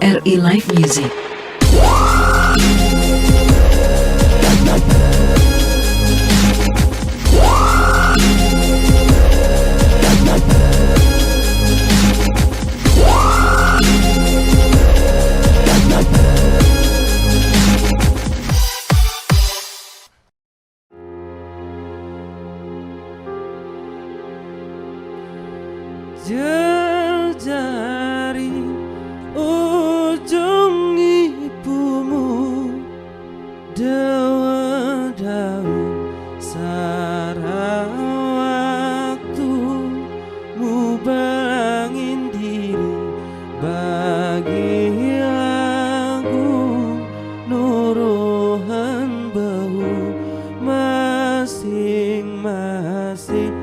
RI Live Music. Jejari ujung ibumu dawa-dawa sarang waktumu bangin diri bagi aku nuruhan bau masing-masing.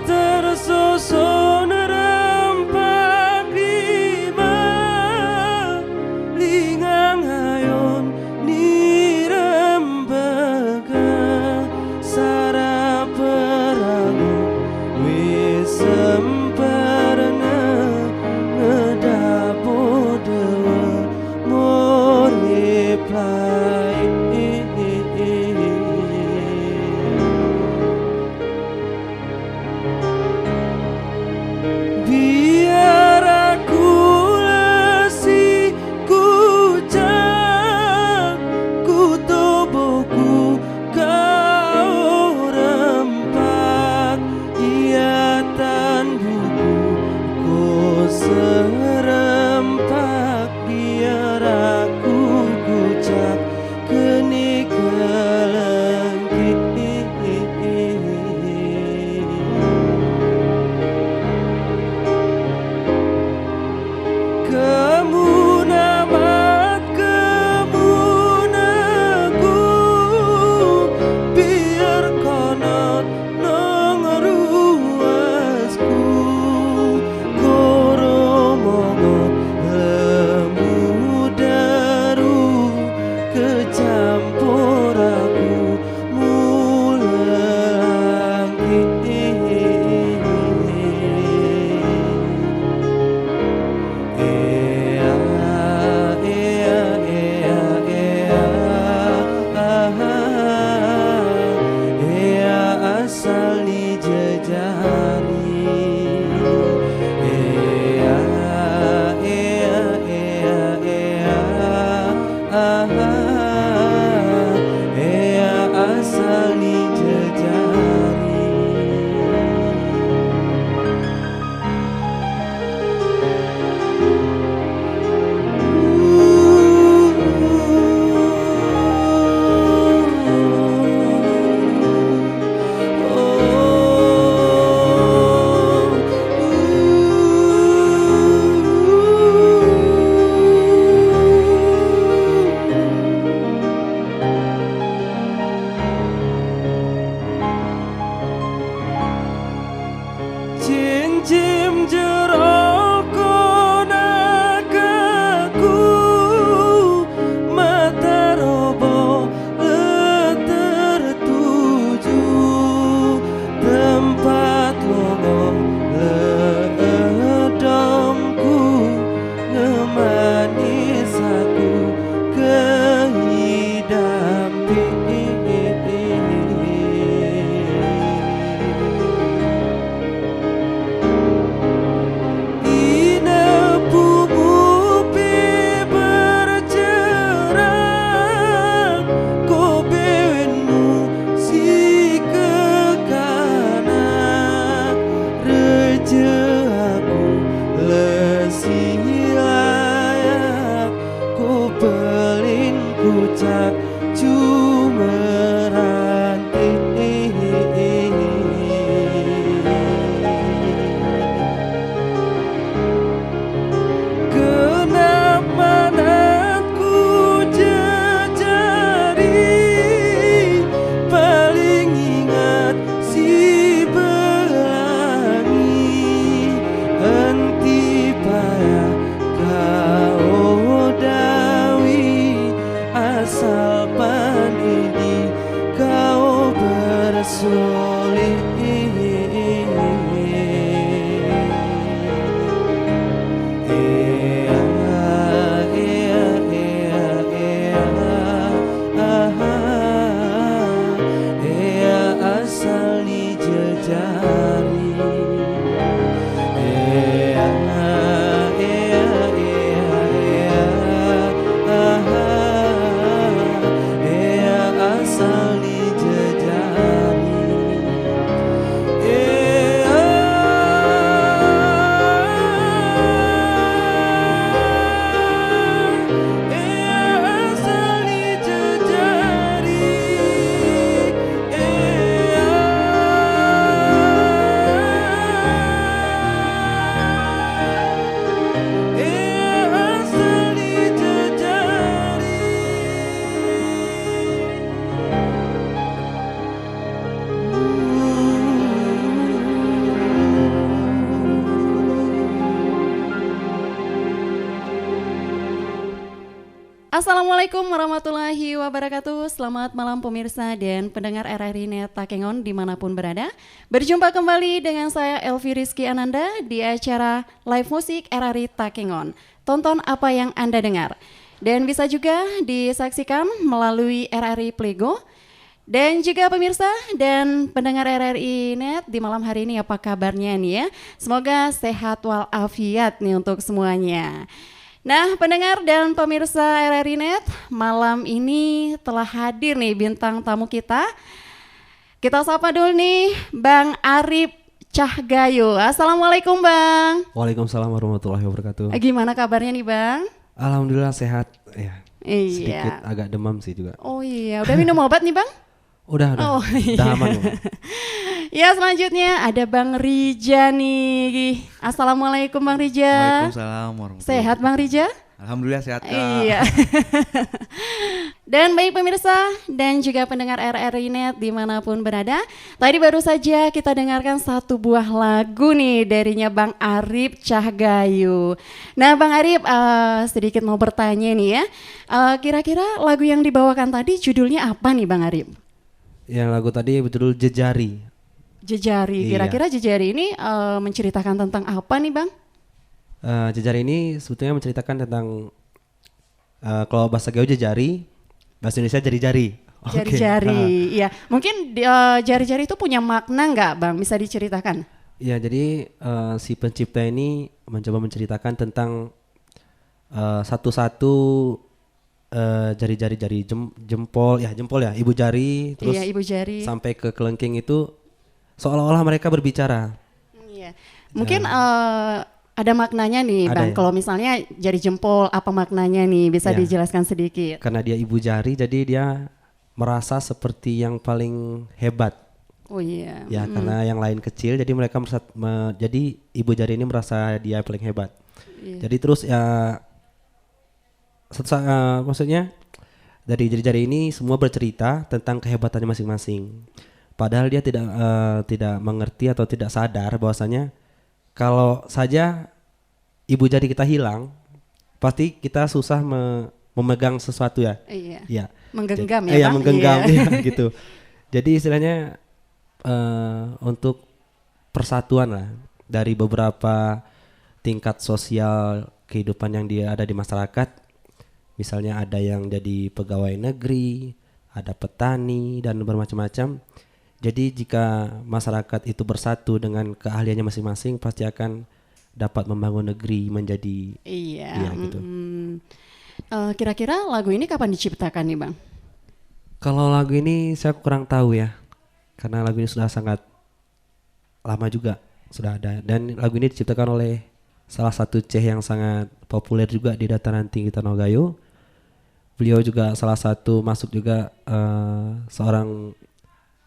Tersusun rempak lima lingang hayon ni rembaga sara perangu wis semparna ngedapo dewa morip lai. Biar aku lesi kujang ku tubuhku kau rempak iatan buku ku serempak biar aku kucak kenik kelengki. Kamu namat kamu nagu biar konon nong ruasku koromongon lemu daru kecampur aku mulangi. Asal dijejari asal dijejari. Assalamualaikum warahmatullahi wabarakatuh. Selamat malam pemirsa dan pendengar RRI Net Takengon dimanapun berada. Berjumpa kembali dengan saya Elvi Rizky Ananda di acara live musik RRI Takengon. Tonton apa yang Anda dengar. Dan bisa juga disaksikan melalui RRI Playgo. Dan juga pemirsa dan pendengar RRI Net di malam hari ini apa kabarnya nih ya. Semoga sehat walafiat nih untuk semuanya. Nah pendengar dan pemirsa RRI Net, malam ini telah hadir nih bintang tamu kita. Kita sapa dulu nih Bang Arif Cahgayo. Assalamualaikum Bang. Waalaikumsalam warahmatullahi wabarakatuh. Gimana kabarnya nih Bang? Alhamdulillah sehat ya. Iya. Sedikit agak demam sih juga. Oh iya, udah minum obat nih Bang? Udah iya. aman. Ya selanjutnya ada Bang Rija nih. Assalamualaikum Bang Rija. Waalaikumsalam warahmatullahi Sehat Bang Rija? Alhamdulillah sehat Kak. Iya. Dan baik pemirsa dan juga pendengar RRI Net dimanapun berada. Tadi baru saja kita dengarkan satu buah lagu nih darinya Bang Arif Cahgayo. Nah Bang Arif sedikit mau bertanya nih ya. Kira-kira lagu yang dibawakan tadi judulnya apa nih Bang Arif? Yang lagu tadi berjudul Jejari. Jejari, kira-kira Jejari ini menceritakan tentang apa nih Bang? Jejari ini sebetulnya menceritakan tentang kalau bahasa Jawa jejari, bahasa Indonesia jari-jari. Jari-jari, iya. Mungkin jari-jari itu punya makna nggak Bang? Bisa diceritakan? Iya, jadi si pencipta ini mencoba menceritakan tentang satu-satu jari-jari jempol ya ibu jari terus iya, ibu jari sampai ke kelengking itu seolah-olah mereka berbicara. Iya. Mungkin ada maknanya nih Bang. Ya. Kalau misalnya jari jempol apa maknanya nih bisa Ya. dijelaskan sedikit. Karena dia ibu jari jadi dia merasa seperti yang paling hebat. Oh iya. Ya karena yang lain kecil jadi mereka merasa jadi ibu jari ini merasa dia paling hebat. Iya. Jadi terus ya maksudnya dari jari-jari ini semua bercerita tentang kehebatannya masing-masing. Padahal dia tidak mengerti atau tidak sadar bahwasanya kalau saja ibu jari kita hilang, pasti kita susah memegang sesuatu ya. Iya. Ya. Menggenggam ya Bang? Menggenggam iya. ya, gitu. Jadi istilahnya untuk persatuan lah dari beberapa tingkat sosial kehidupan yang dia ada di masyarakat. Misalnya ada yang jadi pegawai negeri, ada petani dan bermacam-macam. Jadi jika masyarakat itu bersatu dengan keahliannya masing-masing pasti akan dapat membangun negeri menjadi gitu. Kira-kira lagu ini kapan diciptakan nih Bang? Kalau lagu ini saya kurang tahu ya. Karena lagu ini sudah sangat lama juga sudah ada dan lagu ini diciptakan oleh salah satu Ceh yang sangat populer juga di dataran tinggi Tanogayo. Beliau juga salah satu masuk juga seorang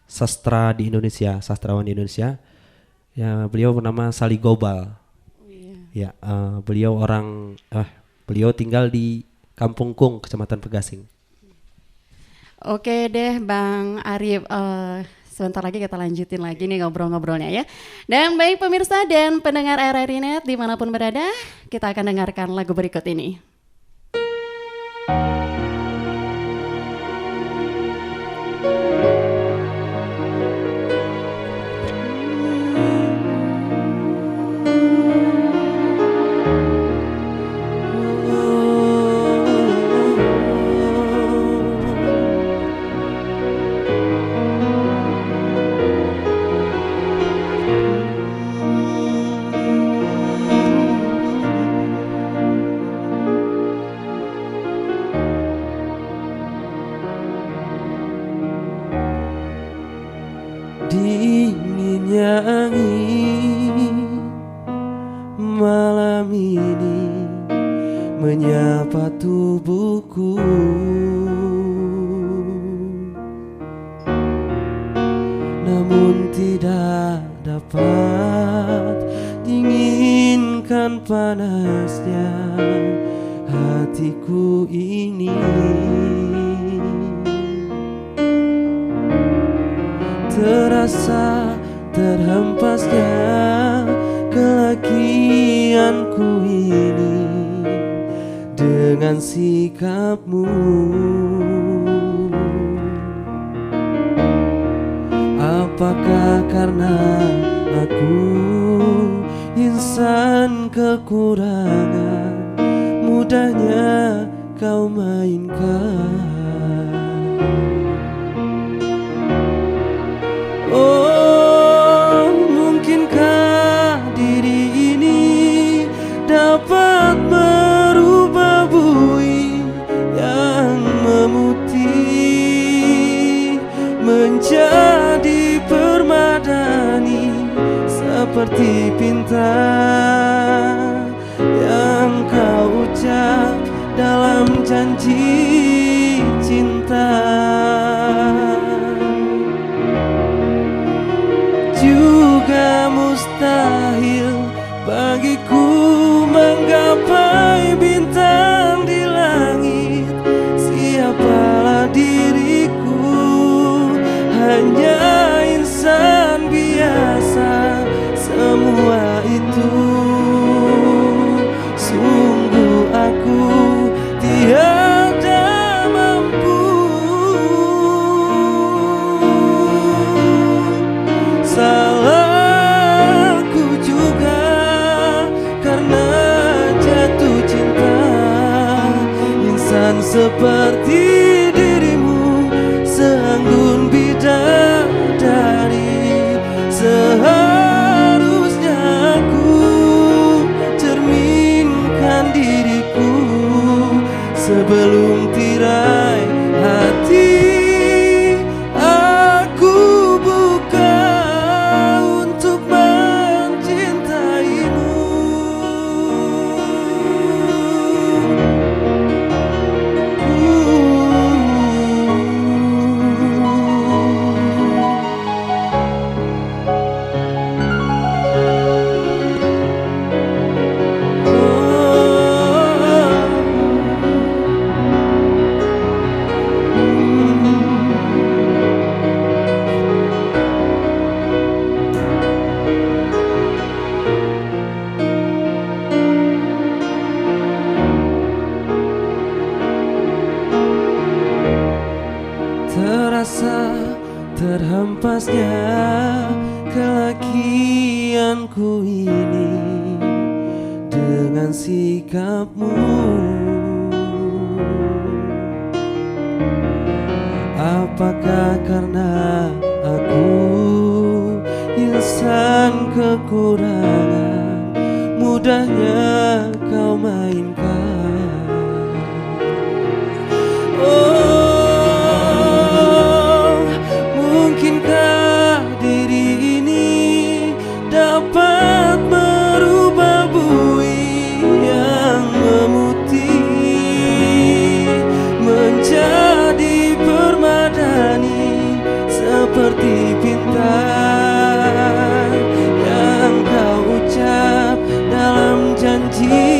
sastrawan di Indonesia. Ya, beliau bernama Sali Gobal. Oh, iya. Ya, beliau tinggal di Kampung Kung, Kecamatan Pegasing. Oke deh Bang Arif, sebentar lagi kita lanjutin lagi nih ngobrol-ngobrolnya ya. Dan baik pemirsa dan pendengar RRI Net dimanapun berada, kita akan dengarkan lagu berikut ini. Dinginnya angin malam ini menyapa tubuhku. Namun tidak dapat dinginkan panasnya hatiku ini. Terasa terhempasnya kelakianku ini dengan sikapmu. Apakah karena aku insan kekurangan, mudahnya kau mainkan? Oh, mungkinkah diri ini dapat merubah bui yang memutih menjadi permadani, seperti pinta yang kau ucap dalam janji cinta. Juga mustahil bagiku menggapai bintang di langit. Siapalah diriku, hanya insan biasa. Semua itu sungguh aku tiada mampu. Salahku juga karena jatuh cinta. Insan seperti dirimu, seanggun bidadari, seharusnya aku cerminkan diriku sebelum tirai hati aku buka untuk mencintaimu. Terasa terhempasnya kelakianku ini dengan sikapmu. Apakah karena aku insan kekurangan, mudahnya kau mainkan? Oh, mungkinkah diri ini dapat merubah bui yang memutih menjadi permadani, seperti pinta yang kau ucap dalam janji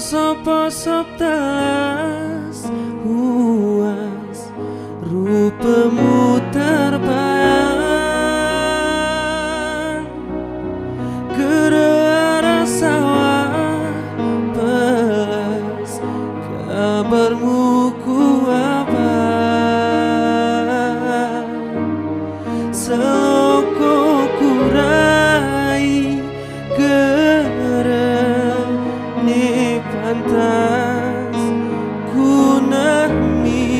Posop-posop telas huas rupemu terbayang Gerara sawah pelas kabarmu ku abang Seloko kurai gerene pantas kunami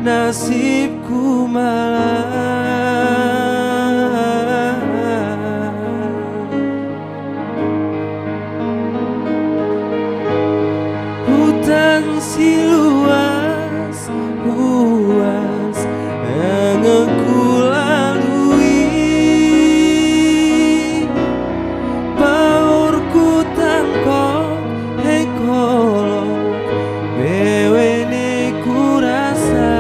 nasibku malah hutan siluas luas yang aku lalui baurku tangkok hekolok bewene ku rasa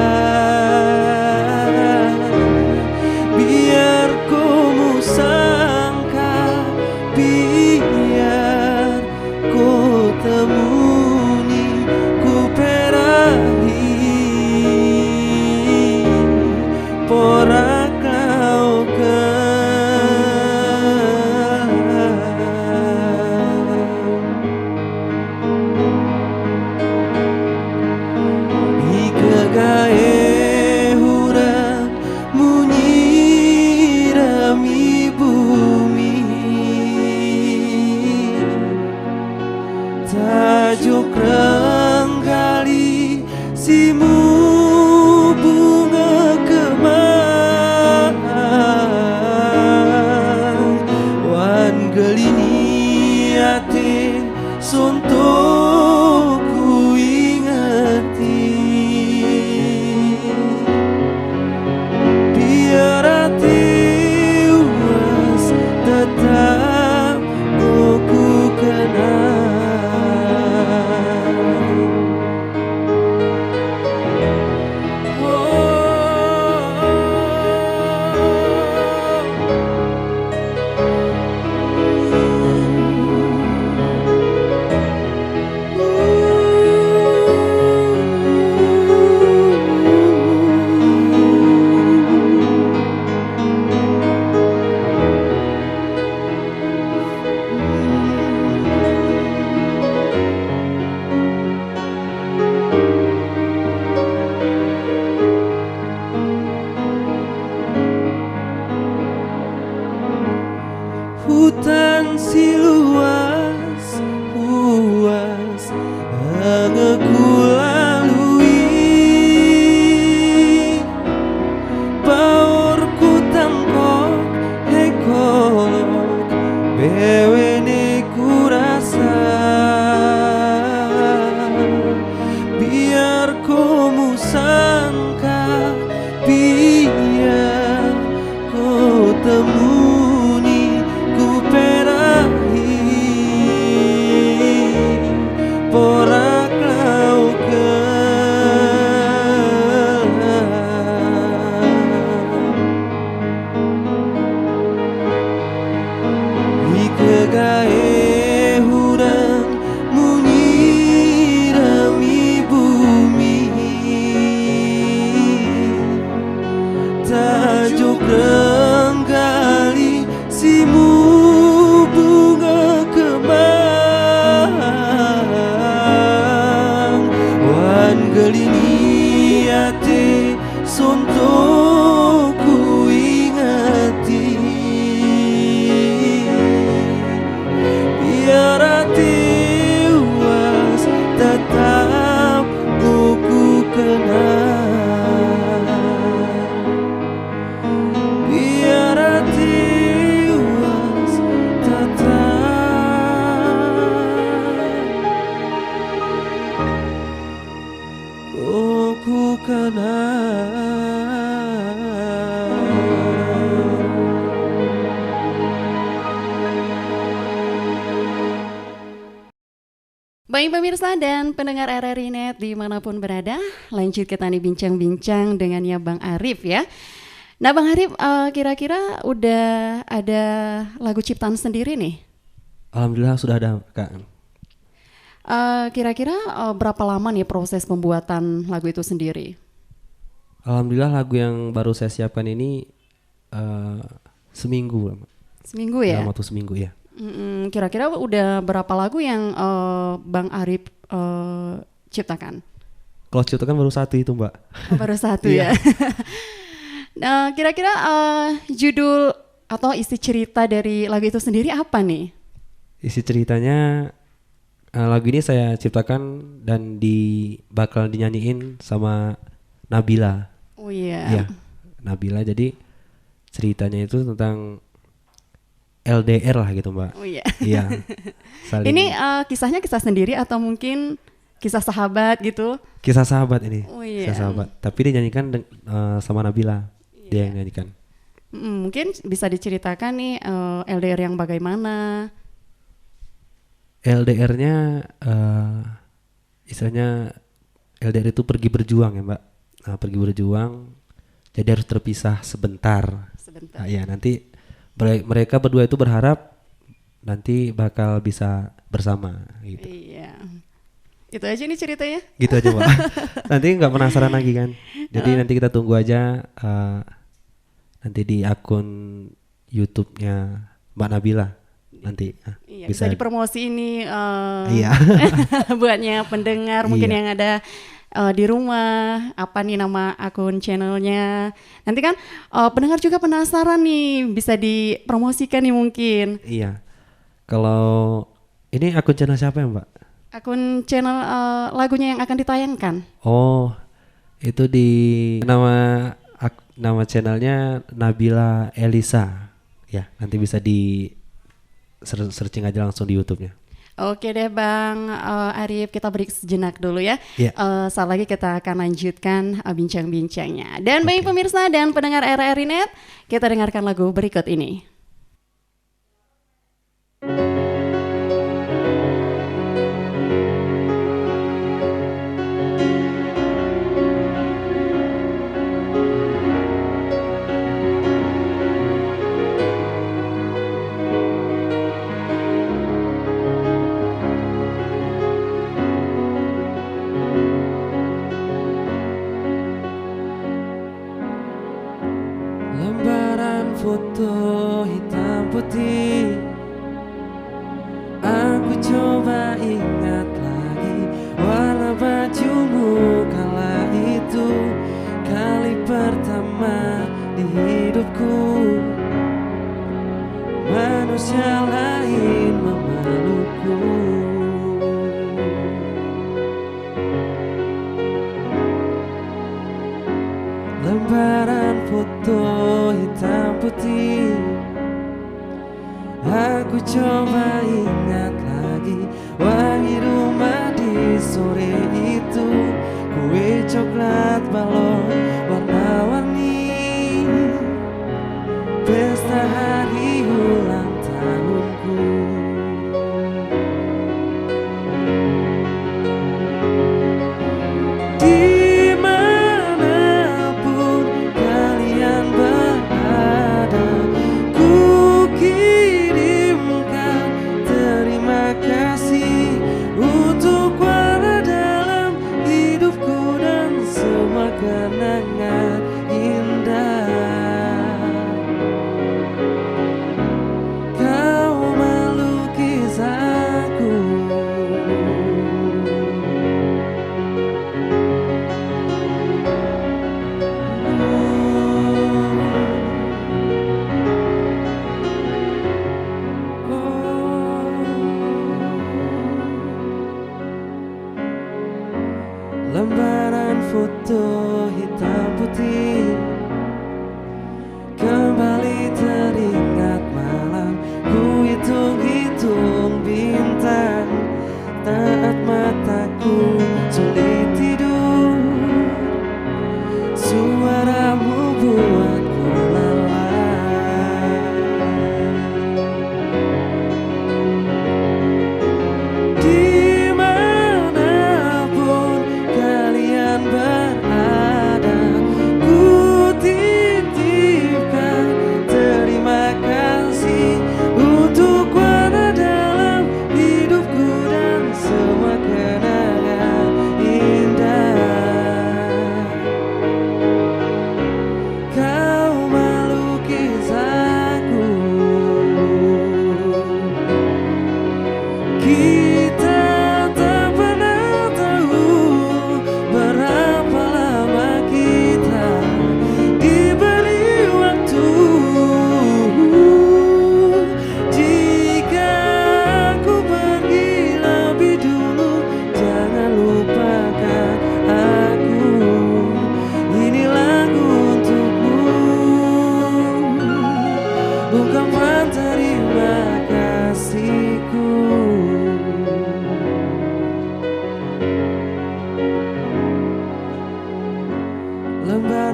biar kamu sangka biar ku temuni ku perahi pora kau Ika gae hurang munyirami bumi tajuk renggali simu bunga kemang wan gelini ate sontok ku ingati biar ate uas tetap ku kenal hutan siluas luas yang aku lalui baurku tangkok hekolok bewene ku rasa biar kamu sangka biar ku temuni ku perahi pora kau Ika gae hurang munyirami bumi tajuk renggali simu bunga kemang wan gelini ate sontok ku ingati biar ate uas tetap ku kenal biar ate uas tetap ku kenal Baik pemirsa dan pendengar RRI Net dimanapun berada, lanjut kita nih bincang-bincang dengannya Bang Arif ya. Nah Bang Arif, kira-kira udah ada lagu ciptaan sendiri nih? Alhamdulillah sudah ada, Kak. Kira-kira berapa lama nih proses pembuatan lagu itu sendiri? Alhamdulillah lagu yang baru saya siapkan ini seminggu. Seminggu ya? Dalam waktu seminggu ya. Kira-kira udah berapa lagu yang Bang Arif ciptakan? Kalau ciptakan baru satu itu, Mbak. Oh, baru satu ya. Nah, kira-kira judul atau isi cerita dari lagu itu sendiri apa nih? Isi ceritanya lagu ini saya ciptakan dan bakal dinyanyiin sama Nabila. Oh iya. Iya, Nabila. Jadi ceritanya itu tentang LDR lah gitu, Mbak. Oh iya. Iya. Ini kisahnya kisah sendiri atau mungkin kisah sahabat gitu? Kisah sahabat ini. Oh iya. Kisah sahabat. Tapi dinyanyikan sama Nabila. Dia yang nyanyikan. Mungkin bisa diceritakan nih LDR yang bagaimana? LDR-nya istilahnya LDR itu pergi berjuang ya, Mbak. Nah, pergi berjuang jadi harus terpisah sebentar. Sebentar. Nah, ya nanti mereka berdua itu berharap nanti bakal bisa bersama gitu. Iya. Itu aja nih ceritanya. Gitu aja, Mbak. Nanti nggak penasaran lagi kan. Jadi nanti kita tunggu aja nanti di akun YouTube-nya Mbak Nabila nanti Iya, bisa dipromosi ini iya. buatnya pendengar mungkin Iya. yang ada di rumah, apa nih nama akun channelnya. Nanti kan pendengar juga penasaran nih, bisa dipromosikan nih mungkin. Iya. Kalau ini akun channel siapa ya, Mbak? Akun channel lagunya yang akan ditayangkan. Oh, itu di nama channelnya Nabila Elisa. Ya, nanti bisa di searching aja langsung di YouTube-nya. Oke deh Bang Arif, kita break sejenak dulu ya. Iya. Saat lagi kita akan lanjutkan bincang-bincangnya. Dan baik pemirsa dan pendengar RRI Net, kita dengarkan lagu berikut ini. Lembaran foto hitam putih, aku coba ingat lagi warna bajumu kala itu, kali pertama di hidupku manusia lain memelukku. Lembaran foto hitam putih, aku coba ingat lagi wangi rumah di sore itu, kue coklat balon warna-warni, pesta hari ulang tahunku. Kenangan indah, kau melukis aku. Lembaran foto hitam putih, kembali teringat malam ku hitung-hitung bintang, saat mataku sulit tidur, suaramu buatku lelah. Dimanapun kalian berada, ku titipkan terima kasih untuk warna dalam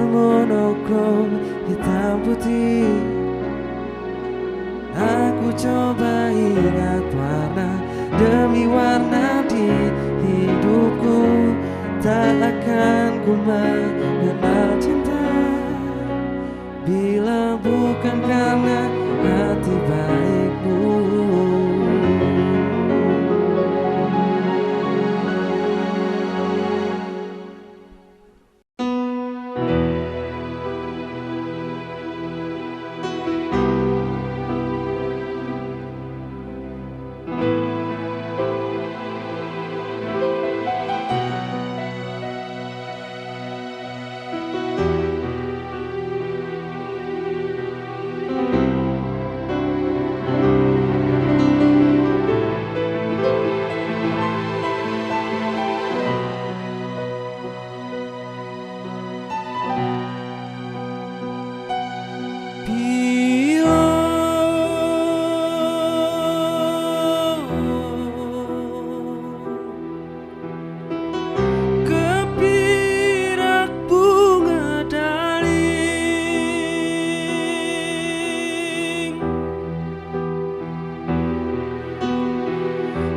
monokrom hitam putih. Aku coba ingat warna demi warna di hidupku. Tak akan ku mengenal cinta bila bukan karena hati baikmu.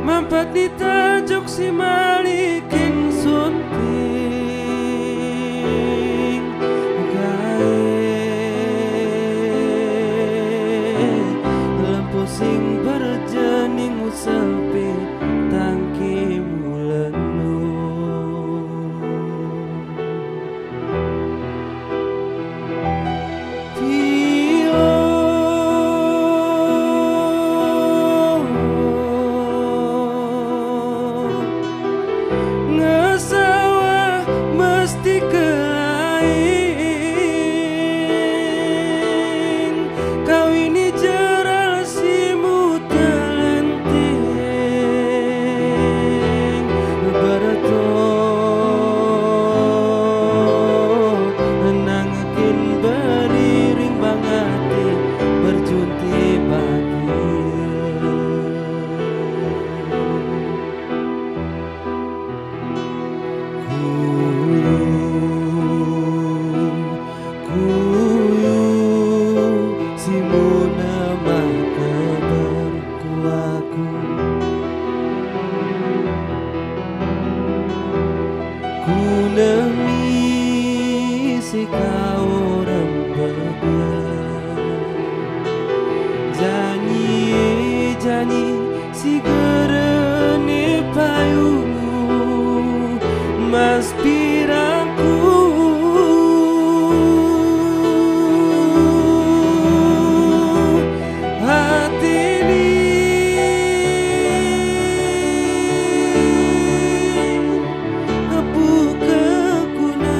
Mampet di tajuk si malikin sunting gae lampu sing berjening sepi tangkimu lenu. Demi si kau rembegan janji si gerene payungmu mas piraku hati ini buka kuna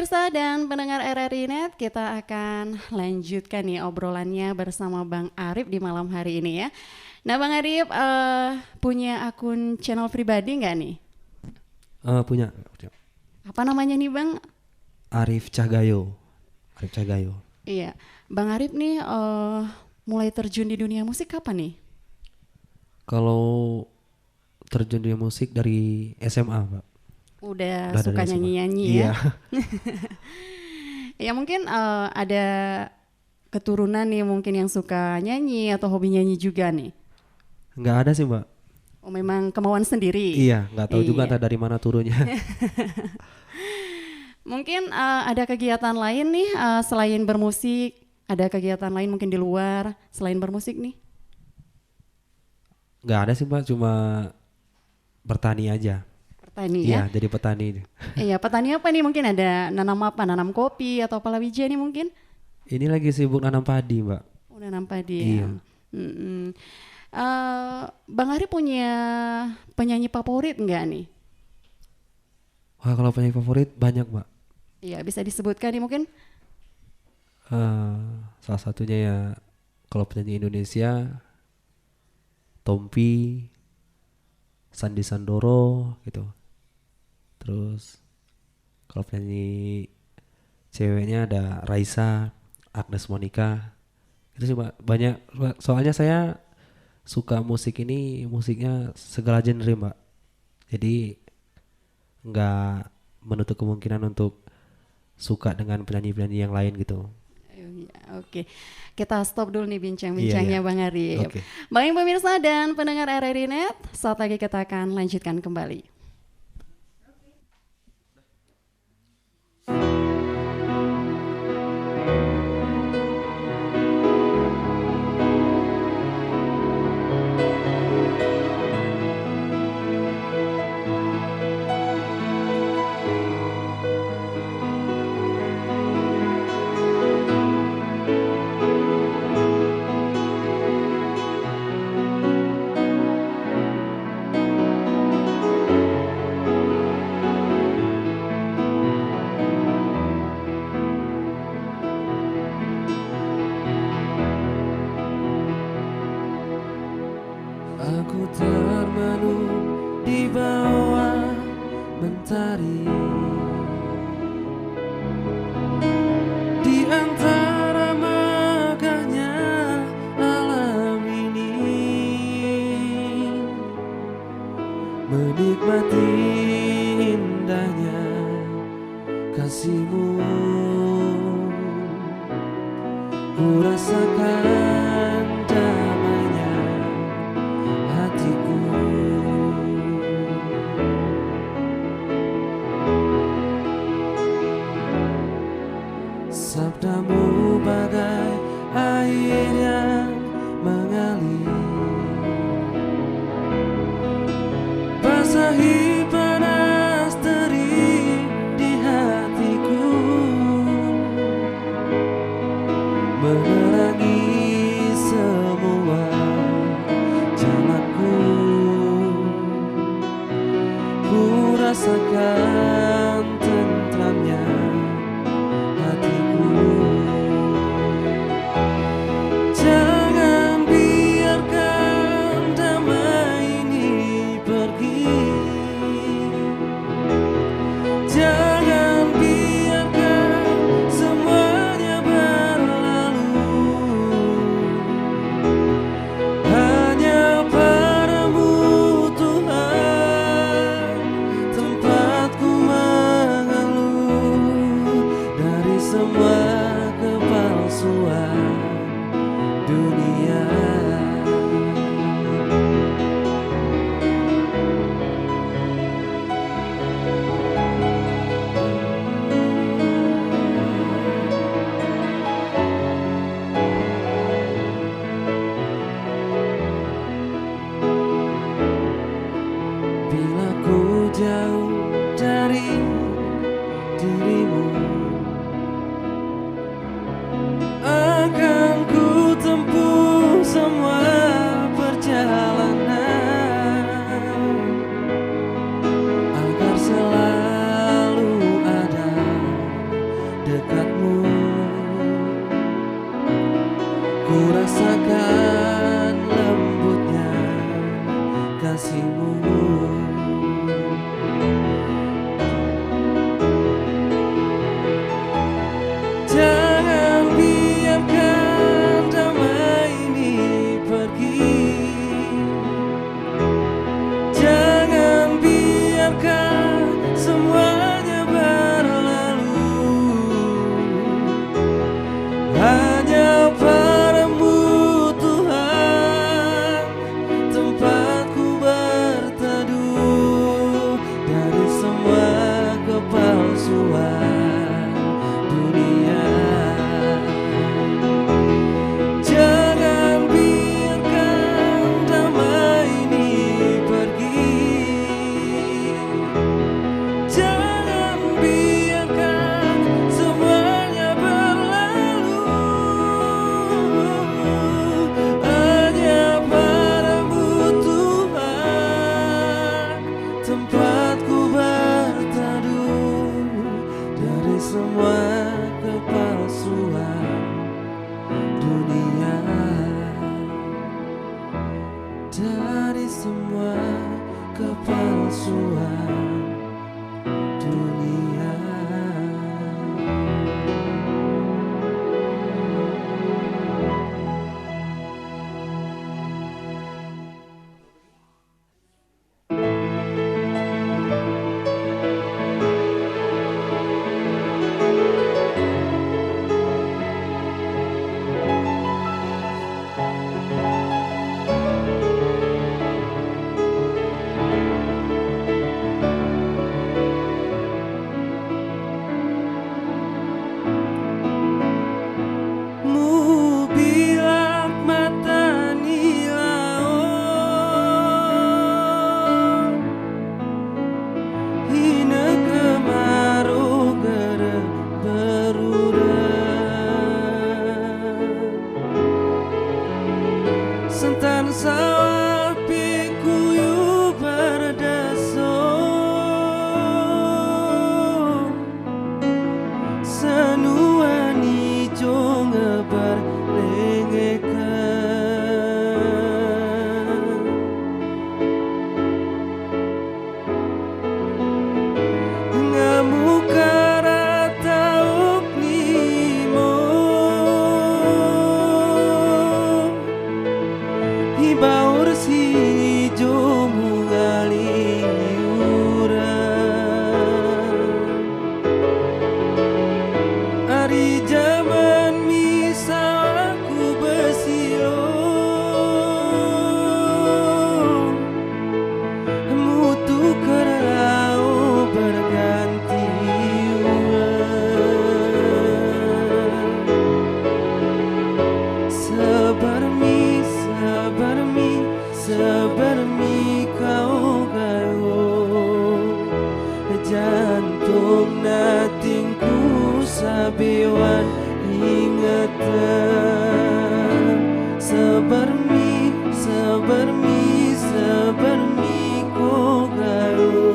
pemirsa dan pendengar RRI Net, kita akan lanjutkan nih obrolannya bersama Bang Arif di malam hari ini ya. Nah Bang Arif punya akun channel pribadi nggak nih? Punya. Apa namanya nih Bang? Arif Cahgayo. Arif Cahgayo. Iya, Bang Arif nih mulai terjun di dunia musik kapan nih? Kalau terjun di musik dari SMA, Pak. Udah dari suka SMA. nyanyi-nyanyi Iya. ya? Ya mungkin ada keturunan nih mungkin yang suka nyanyi atau hobi nyanyi juga nih. Nggak ada sih, Mbak. Oh memang kemauan sendiri. Iya, nggak tahu juga Iya. entah dari mana turunnya. Mungkin ada kegiatan lain nih selain bermusik, ada kegiatan lain mungkin di luar selain bermusik nih? Nggak ada sih, Mbak, cuma bertani aja. Petani Iya, ya? jadi petani. Iya, petani apa nih? Mungkin ada nanam apa? Nanam kopi atau palawija nih mungkin? Ini lagi sibuk nanam padi, Mbak. Oh, nanam padi ya. Iya. Mm-mm. Bang Ari punya penyanyi favorit nggak nih? Wah, kalau penyanyi favorit banyak, Mbak. Iya, bisa disebutkan nih mungkin? Salah satunya ya kalau penyanyi Indonesia Tompi, Sandi Sandoro gitu. Terus kalau penyanyi ceweknya ada Raisa, Agnes Monica. Itu sih, Mbak. Banyak, Mbak. Soalnya saya suka musik ini, musiknya segala genre, Mbak. Jadi nggak menutup kemungkinan untuk suka dengan penyanyi-penyanyi yang lain gitu. Oke, kita stop dulu nih bincang-bincangnya Iya, iya. Bang Arif. Oke. Baik pemirsa dan pendengar RRI Net, saat lagi kita akan lanjutkan kembali. Aku termenung di bawah mentari, di antara megahnya alam ini, menikmati indahnya kasihmu. Ku rasakan damainya hatiku. Sabdamu bagai air yang mengalir, basahi panas terik di hatiku, menerangi semua jalanku. Ku rasakan tentramnya hatiku. Jangan biarkan damai ini pergi. ku rasakan lembutnya kasih-Mu. Jangan biarkan damai ini pergi. Jangan biarkan semuanya berlalu. Hanya padamu Tuhan tempatku berteduh dari semua kepalsuan dunia. Jangan biarkan damai ini pergi. Jangan biarkan semuanya berlalu. Hanya padamu Tuhan tempatku berteduh dari semua kepalsuan dunia. Dari semua kepalsuan dunia. Mu bilak mata ni laut, hina kemarau gera beruran, sentan sawah pikuyu berdaso, senuan ijo ngeberlengekan. Ngamu karatauk nimo, hibaur si ijo mungali urang. Ari zaman misalku besilo, mutu kerau berganti ulang. Sebermi, sebermi, sebermi kau gayo, jantung natingku sabiwan ingatan. Sebermi, sebermi, sebermi kau gayo,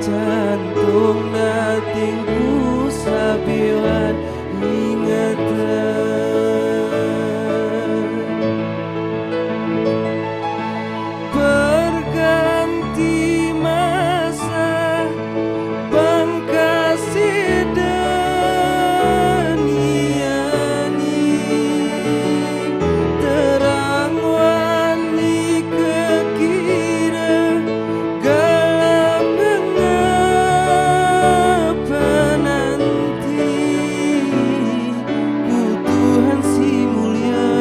jantung natingku sabiwan ingatan. Berganti masa bangkasi daniani, terang wani kekira galap ngapa nanti. Ku Tuhan si mulia,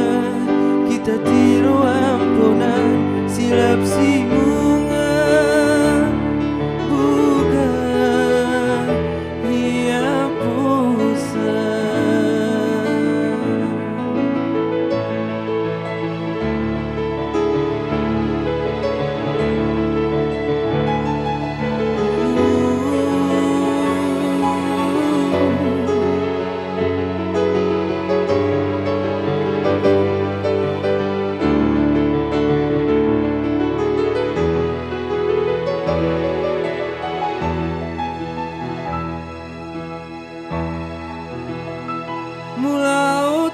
kita tiru ampunan silap si bunga bukan ia pusa. Mulaut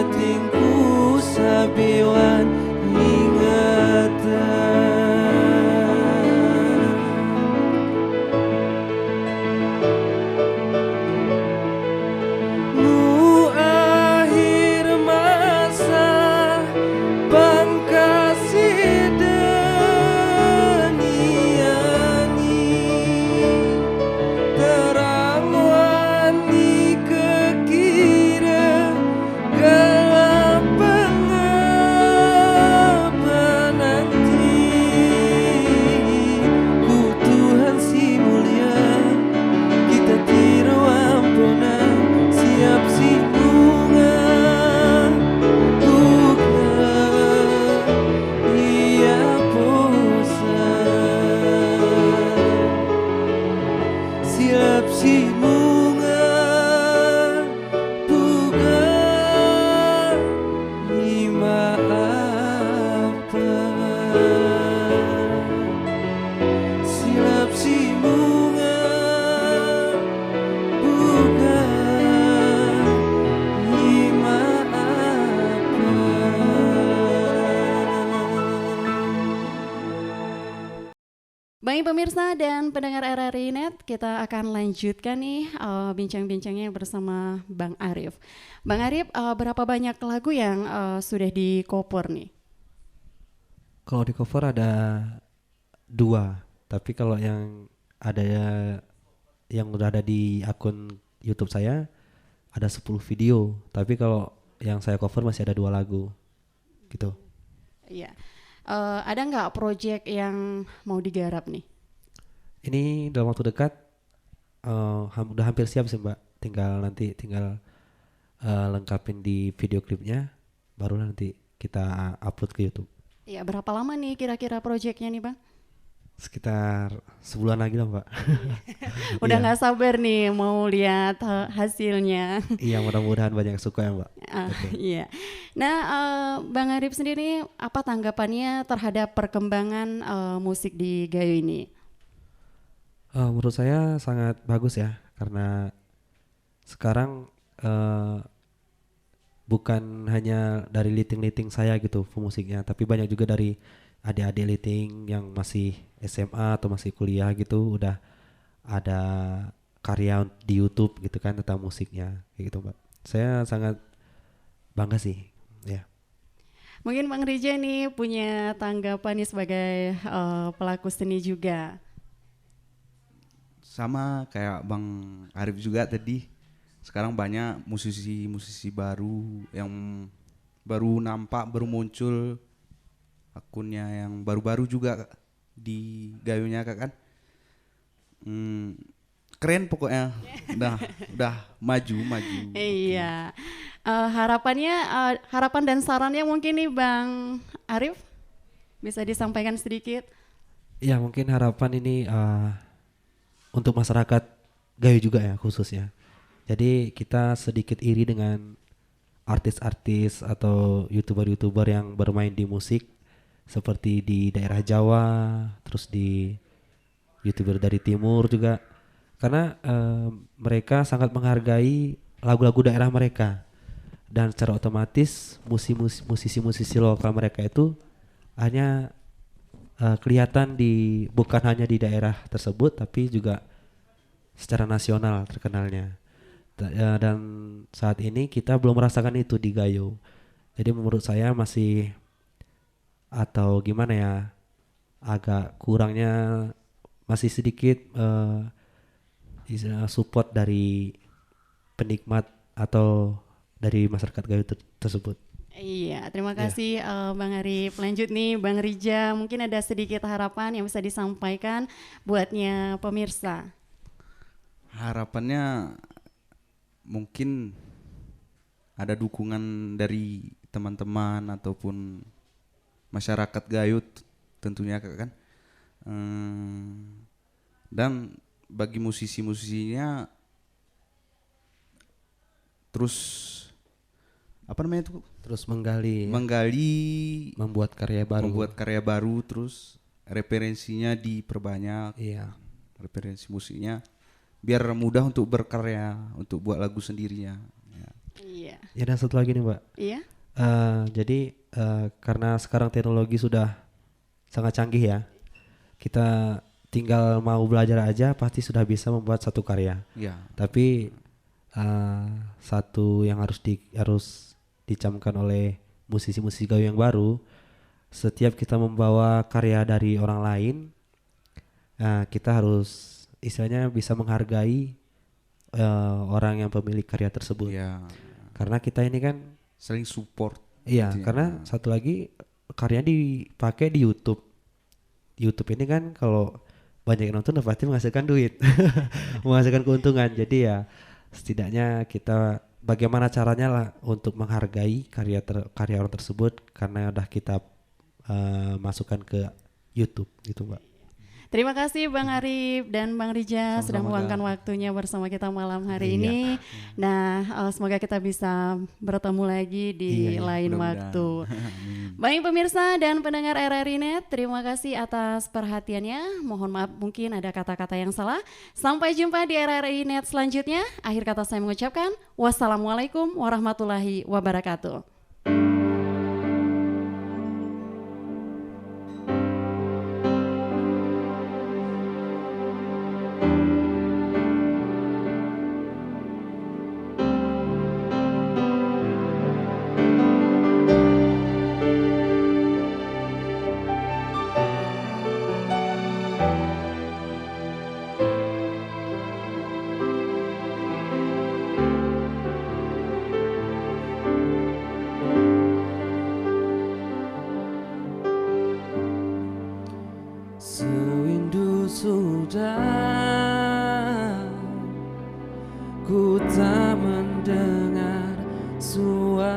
batinku sabiwan ingatan. Nu akhir masa bangkasi deniani terang wani kekira gelap pengapa nanti ku Tuhan si mulia kita tiru ampunan siap si bunga bukan ia bosan siap si bunga bukan dimaafkan silap si bunga bukan dimaafkan. Baik pemirsa dan pendengar RRI Net, kita akan lanjutkan nih bincang-bincangnya bersama Bang Arif. Bang Arif, berapa banyak lagu yang sudah di cover nih? Kalau di cover ada 2, tapi kalau yang ada yang udah ada di akun YouTube saya ada 10 video, tapi kalau yang saya cover masih ada 2 lagu gitu. Iya. Ada nggak project yang mau digarap nih? Ini dalam waktu dekat udah hampir siap sih Mbak, tinggal lengkapin di video klipnya, baru nanti kita upload ke YouTube. Iya, berapa lama nih kira-kira projectnya nih Bang? Sekitar sebulan lagi lah Mbak. Udah Iya. nggak sabar nih mau lihat hasilnya. Iya, mudah-mudahan banyak yang suka ya Mbak. Betul. Iya. Nah, Bang Arif sendiri apa tanggapannya terhadap perkembangan musik di Gayo ini? Menurut saya sangat bagus ya, karena sekarang bukan hanya dari liting-liting saya gitu pemusiknya, tapi banyak juga dari adik-adik liting yang masih SMA atau masih kuliah gitu, udah ada karya di YouTube gitu kan tentang musiknya kayak gitu Mbak. Saya sangat bangga sih ya. Mungkin Bang Rija nih punya tanggapan nih sebagai pelaku seni juga. Sama kayak Bang Arif juga tadi. Sekarang banyak musisi-musisi baru yang baru nampak, baru muncul akunnya yang baru-baru juga di Gayonya Kak kan. Keren pokoknya. Udah maju. Iya. Harapan dan sarannya mungkin nih Bang Arif bisa disampaikan sedikit. Ya mungkin harapan ini untuk masyarakat Gayo juga ya khususnya. Jadi kita sedikit iri dengan artis-artis atau youtuber-youtuber yang bermain di musik seperti di daerah Jawa, terus di youtuber dari timur juga, karena mereka sangat menghargai lagu-lagu daerah mereka, dan secara otomatis musisi-musisi lokal mereka itu hanya kelihatan bukan hanya di daerah tersebut tapi juga secara nasional terkenalnya. Dan saat ini kita belum merasakan itu di Gayo. Jadi menurut saya masih, atau gimana ya, agak kurangnya masih sedikit support dari penikmat atau dari masyarakat Gayo tersebut. Iya, terima kasih Bang Arif. Lanjut nih Bang Rija, mungkin ada sedikit harapan yang bisa disampaikan buatnya pemirsa. Harapannya mungkin ada dukungan dari teman-teman ataupun masyarakat Gayo tentunya kan. Dan bagi musisi-musisinya terus Terus menggali, membuat karya baru, terus referensinya diperbanyak. Iya. Referensi musiknya biar mudah untuk berkarya, untuk buat lagu sendirinya ya. Iya. Ya dan satu lagi nih Mbak. Iya. Jadi karena sekarang teknologi sudah sangat canggih ya, kita tinggal mau belajar aja pasti sudah bisa membuat satu karya. Ya. Tapi satu yang harus dicamkan oleh musisi-musisi gayo yang baru, setiap kita membawa karya dari orang lain, kita harus istilahnya bisa menghargai orang yang pemilik karya tersebut. Ya. Karena kita ini kan Saling support. iya, Gitu ya. karena satu lagi karyanya dipakai di YouTube. YouTube ini kan kalau banyak yang nonton udah pasti menghasilkan duit, menghasilkan keuntungan. Jadi ya setidaknya kita bagaimana caranya lah untuk menghargai karya orang tersebut karena udah kita masukkan ke YouTube gitu Mbak. Terima kasih Bang Arif dan Bang Rija sudah Sama-sama, meluangkan Kak. waktunya bersama kita malam hari Iya. ini. Nah, semoga kita bisa bertemu lagi di Iya, lain mudah-mudahan. waktu. Baik pemirsa dan pendengar RRI Net, terima kasih atas perhatiannya. Mohon maaf mungkin ada kata-kata yang salah. Sampai jumpa di RRI Net selanjutnya. Akhir kata saya mengucapkan wassalamualaikum warahmatullahi wabarakatuh. Sewindu sudah ku tak mendengar suaramu,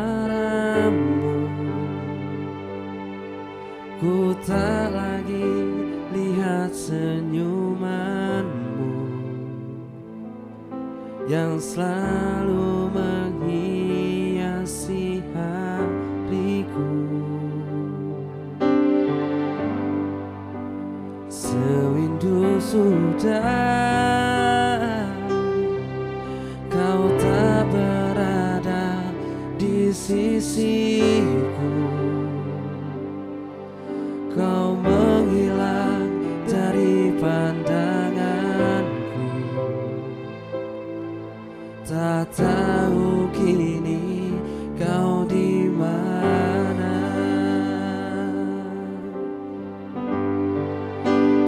ku tak lagi lihat senyumanmu yang selalu menghiasi hariku. Sewindu sudah kau tak berada di sisiku, kau menghilang dari pandanganku. Tak tahu kini kau di mana.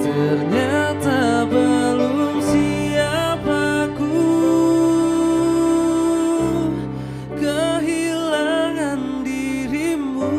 Ternyata belum siap aku kehilangan dirimu.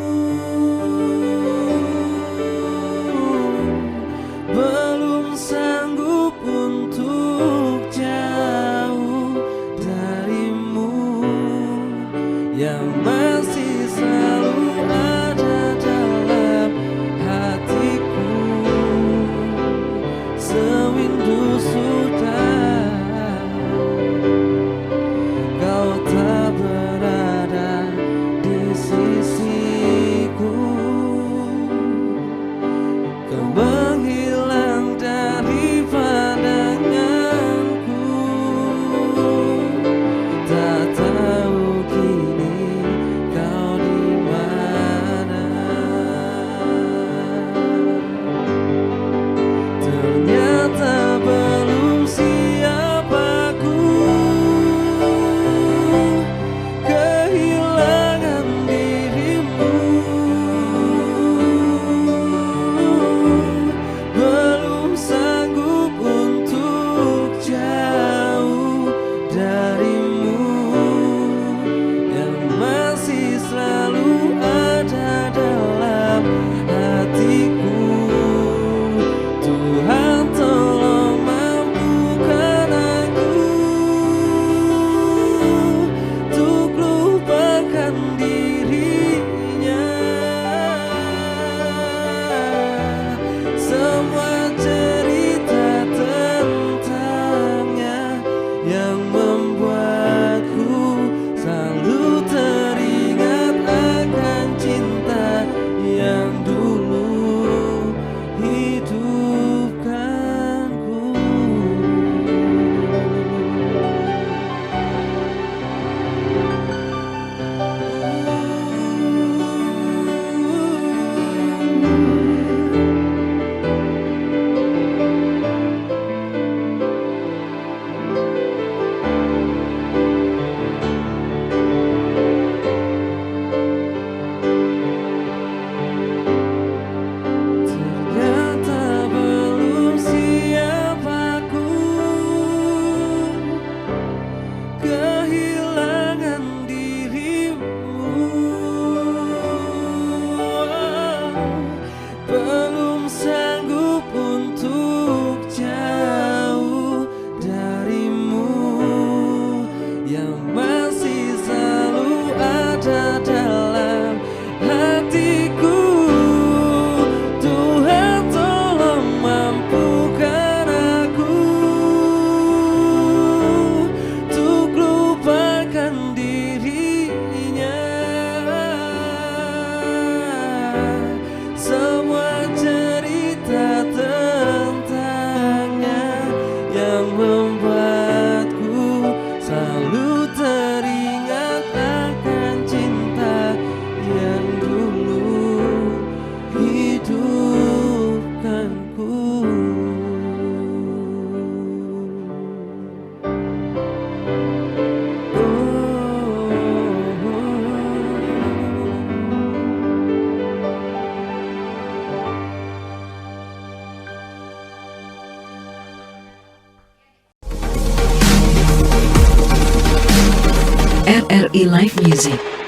RRI Live Music.